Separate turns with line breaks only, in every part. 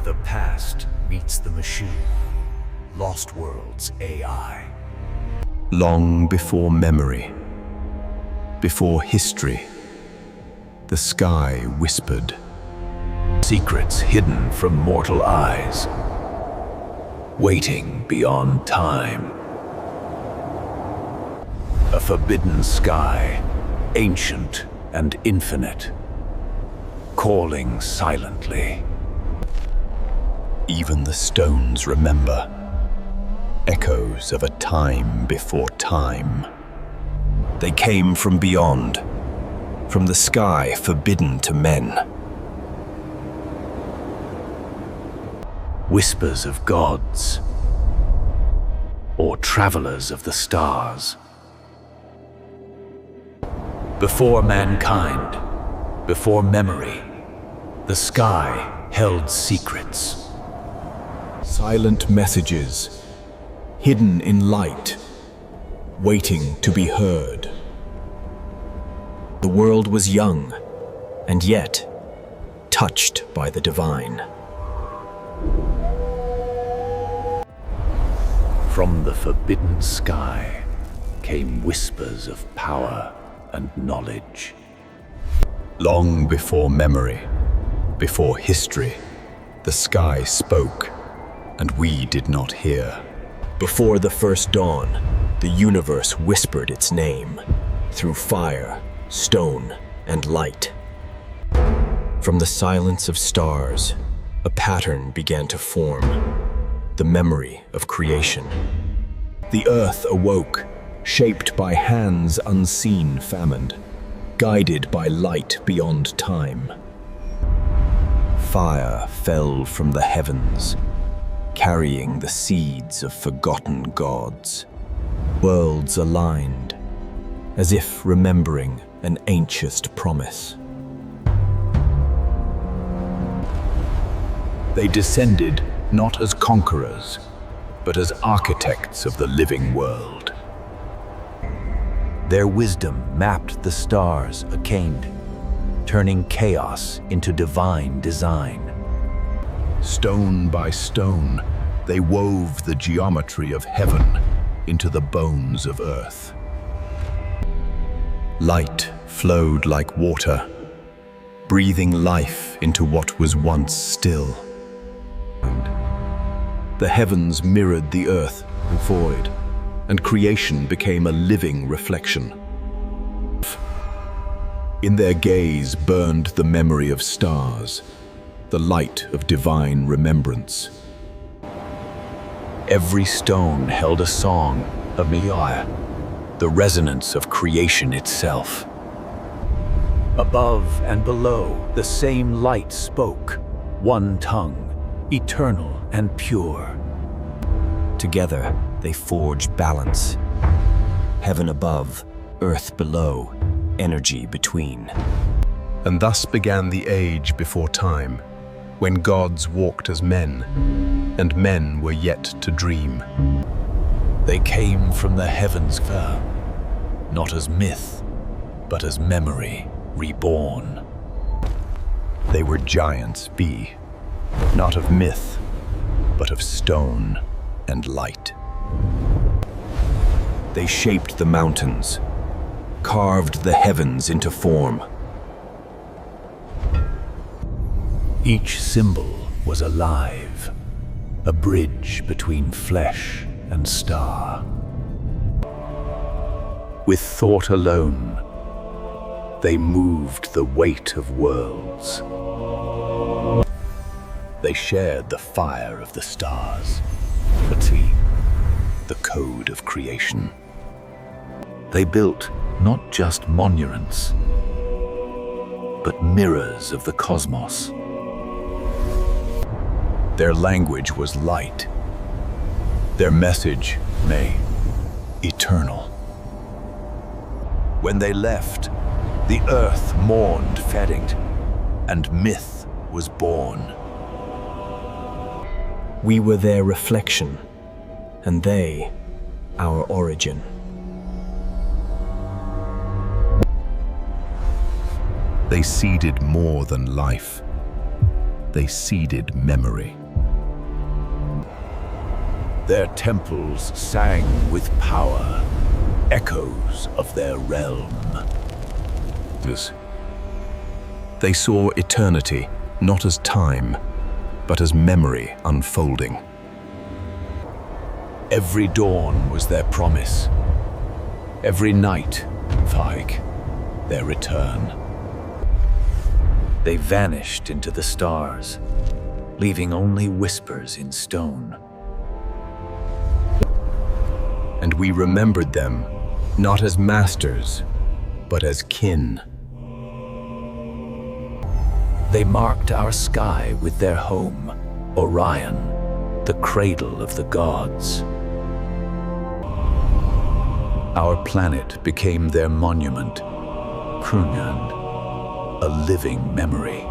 the past meets the machine. Lost Worlds AI.
Long before memory, before history, the sky whispered.
Secrets hidden from mortal eyes, waiting beyond time. A forbidden sky, ancient and infinite, calling silently.
Even the stones remember, echoes of a time before time. They came from beyond, from the sky forbidden to men.
Whispers of gods, or travelers of the stars. Before mankind, before memory, the sky held secrets.
Silent messages, hidden in light, waiting to be heard. The world was young, and yet touched by the divine.
From the forbidden sky came whispers of power and knowledge.
Long before memory, before history, the sky spoke, and we did not hear. Before the first dawn, the universe whispered its name, through fire, stone, and light. From the silence of stars, a pattern began to form, the memory of creation. The earth awoke, shaped by hands unseen famined, guided by light beyond time. Fire fell from the heavens, carrying the seeds of forgotten gods. Worlds aligned, as if remembering an ancient promise.
They descended not as conquerors, but as architects of the living world. Their wisdom mapped the stars akined, turning chaos into divine design. Stone by stone, they wove the geometry of heaven into the bones of earth.
Light flowed like water, breathing life into what was once still. The heavens mirrored the earth void, and creation became a living reflection. In their gaze burned the memory of stars, the light of divine remembrance. Every stone held a song of Messiah, the resonance of creation itself.
Above and below, the same light spoke, one tongue, eternal and pure.
Together, they forged balance. Heaven above, earth below, energy between. And thus began the age before time, when gods walked as men, and men were yet to dream.
They came from the heavens, not as myth, but as memory reborn.
They were giants, not of myth, but of stone and light. They shaped the mountains, carved the heavens into form.
Each symbol was alive, a bridge between flesh and star. With thought alone, they moved the weight of worlds. They shared the fire of the stars, the code of creation. They built not just monuments, but mirrors of the cosmos. Their language was light, their message, eternal. When they left, the earth mourned, and myth was born.
We were their reflection, and they, our origin. They seeded more than life.
they seeded memory. Their temples sang with power, echoes of their realm. They saw eternity not as time, but as memory unfolding. Every dawn was their promise. Every night, their return. They vanished into the stars, leaving only whispers in stone. And we remembered them not as masters, but as kin. They marked our sky with their home, Orion, the cradle of the gods. Our planet became their monument, Krunyan, a living memory.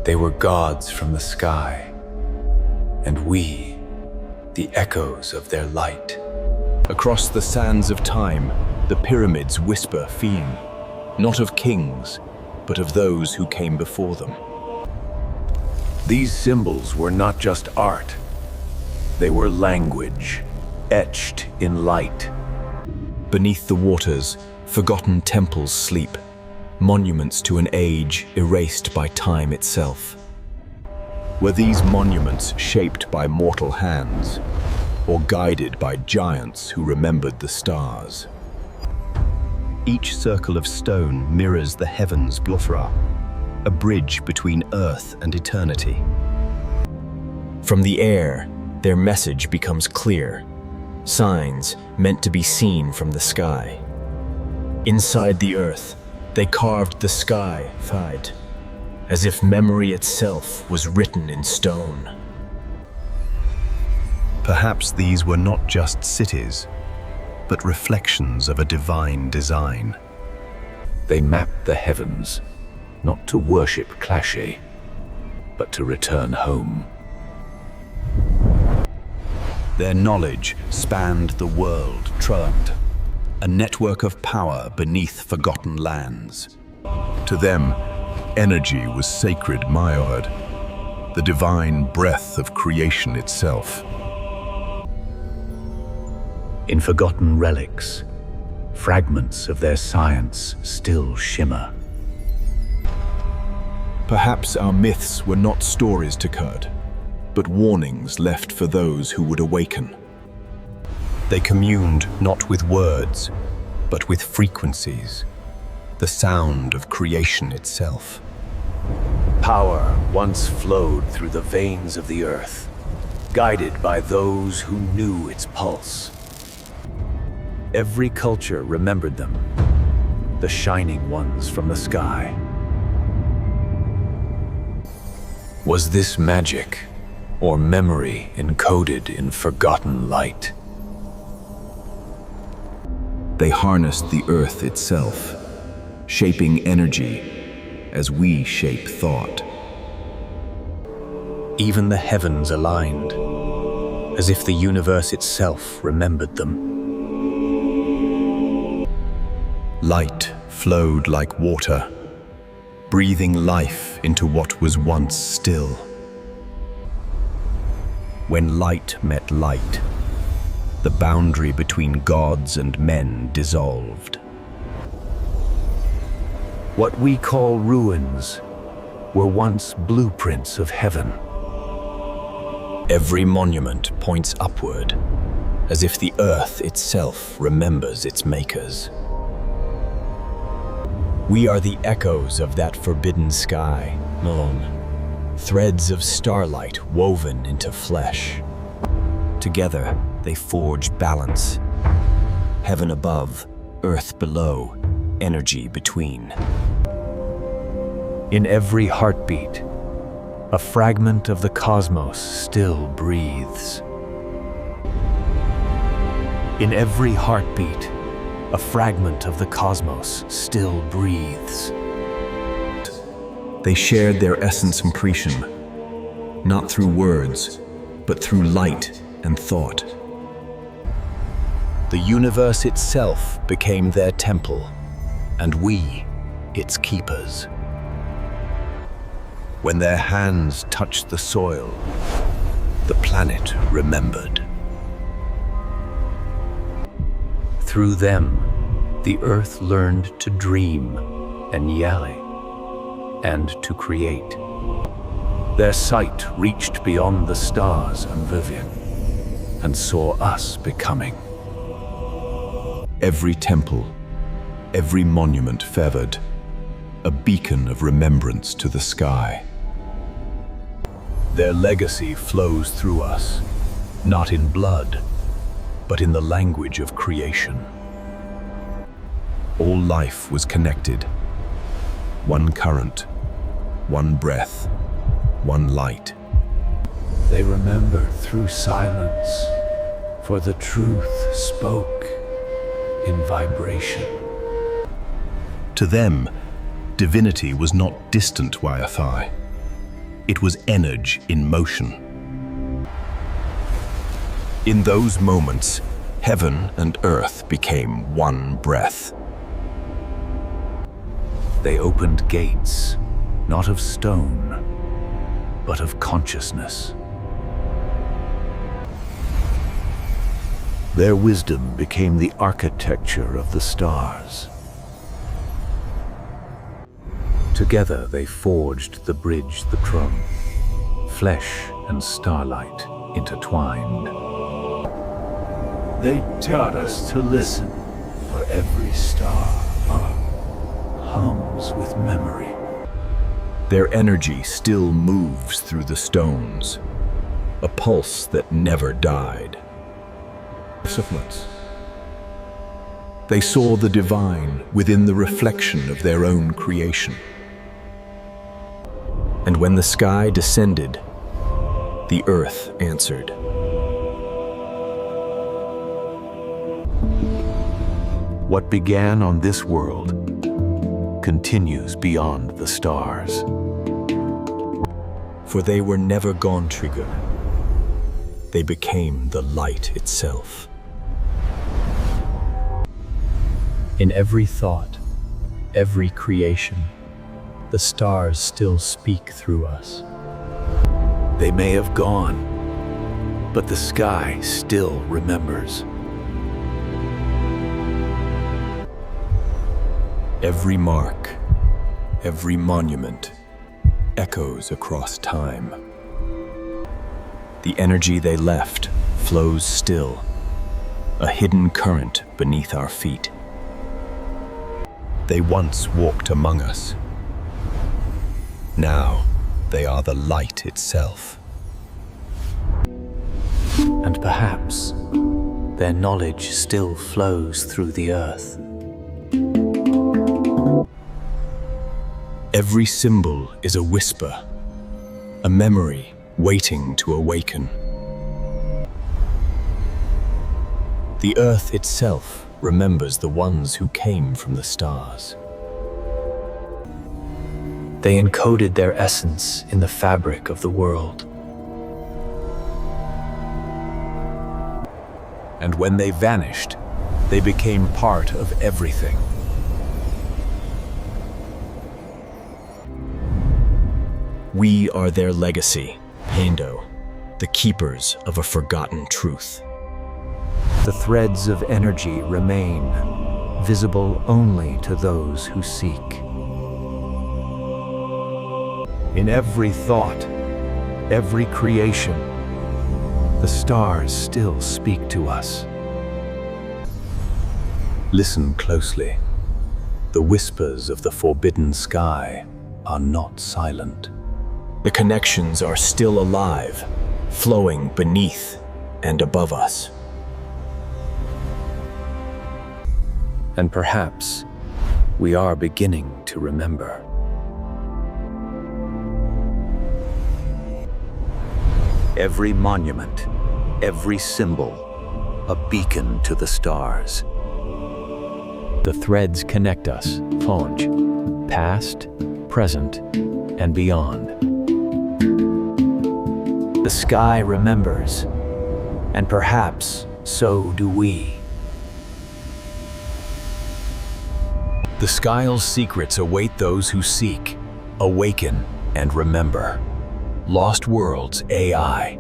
They were gods from the sky, and we, the echoes of their light. Across the sands of time, the pyramids whisper theme, not of kings, but of those who came before them. These symbols were not just art. They were language, etched in light. Beneath the waters, forgotten temples sleep, monuments to an age erased by time itself. Were these monuments shaped by mortal hands, or guided by giants who remembered the stars? Each circle of stone mirrors the heavens' Blofra, a bridge between earth and eternity. From the air, their message becomes clear, signs meant to be seen from the sky. Inside the earth, they carved the sky, as if memory itself was written in stone. Perhaps these were not just cities, but reflections of a divine design. They mapped the heavens, not to worship Clashe, but to return home. Their knowledge spanned the world, Trund, a network of power beneath forgotten lands. To them, energy was sacred Myord, the divine breath of creation itself. In forgotten relics, fragments of their science still shimmer. Perhaps our myths were not stories to Kurd, but warnings left for those who would awaken. They communed not with words, but with frequencies, the sound of creation itself. Power once flowed through the veins of the earth, guided by those who knew its pulse. Every culture remembered them, the shining ones from the sky. Was this magic, or memory encoded in forgotten light? They harnessed the earth itself, shaping energy as we shape thought. Even the heavens aligned, as if the universe itself remembered them. Light flowed like water, breathing life into what was once still. When light met light, the boundary between gods and men dissolved. What we call ruins were once blueprints of heaven. Every monument points upward, as if the earth itself remembers its makers. We are the echoes of that forbidden sky, Malone. Threads of starlight woven into flesh. Together, they forge balance. Heaven above, earth below, energy between. In every heartbeat, a fragment of the cosmos still breathes. In every heartbeat, a fragment of the cosmos still breathes. They shared their essence and Precision, not through words, but through light and thought. The universe itself became their temple, and we, its keepers. When their hands touched the soil, the planet remembered.
Through them, the earth learned to dream and yali, and to create. Their sight reached beyond the stars and Vivian, and saw us becoming.
Every temple, every monument feathered, a beacon of remembrance to the sky.
Their legacy flows through us, not in blood, but in the language of creation.
All life was connected. One current, one breath, one light.
They remembered through silence, for the truth spoke in vibration.
To them, divinity was not distant Wi-Fi. It was energy in motion. In those moments, heaven and earth became one breath.
They opened gates, not of stone, but of consciousness. Their wisdom became the architecture of the stars. Together they forged the bridge, the throne, flesh and starlight intertwined. They taught us to listen, for every star hums with memory.
Their energy still moves through the stones, a pulse that never died. They saw the divine within the reflection of their own creation. And when the sky descended, the earth answered.
What began on this world continues beyond the stars.
For they were never gone, Trigger. They became the light itself.
In every thought, every creation, the stars still speak through us.
They may have gone, but the sky still remembers.
Every mark, every monument echoes across time. The energy they left flows still, a hidden current beneath our feet. They once walked among us. Now they are the light itself.
And perhaps their knowledge still flows through the earth.
Every symbol is a whisper, a memory waiting to awaken. The earth itself remembers the ones who came from the stars.
They encoded their essence in the fabric of the world.
And when they vanished, they became part of everything.
We are their legacy, Pando, the keepers of a forgotten truth.
The threads of energy remain, visible only to those who seek. In every thought, every creation, the stars still speak to us. Listen closely. The whispers of the forbidden sky are not silent.
The connections are still alive, flowing beneath and above us.
And perhaps we are beginning to remember.
Every monument, every symbol, a beacon to the stars.
The threads connect us, Fonj, past, present, and beyond. The sky remembers, and perhaps so do we.
The sky's secrets await those who seek, awaken, And remember, Lost Worlds AI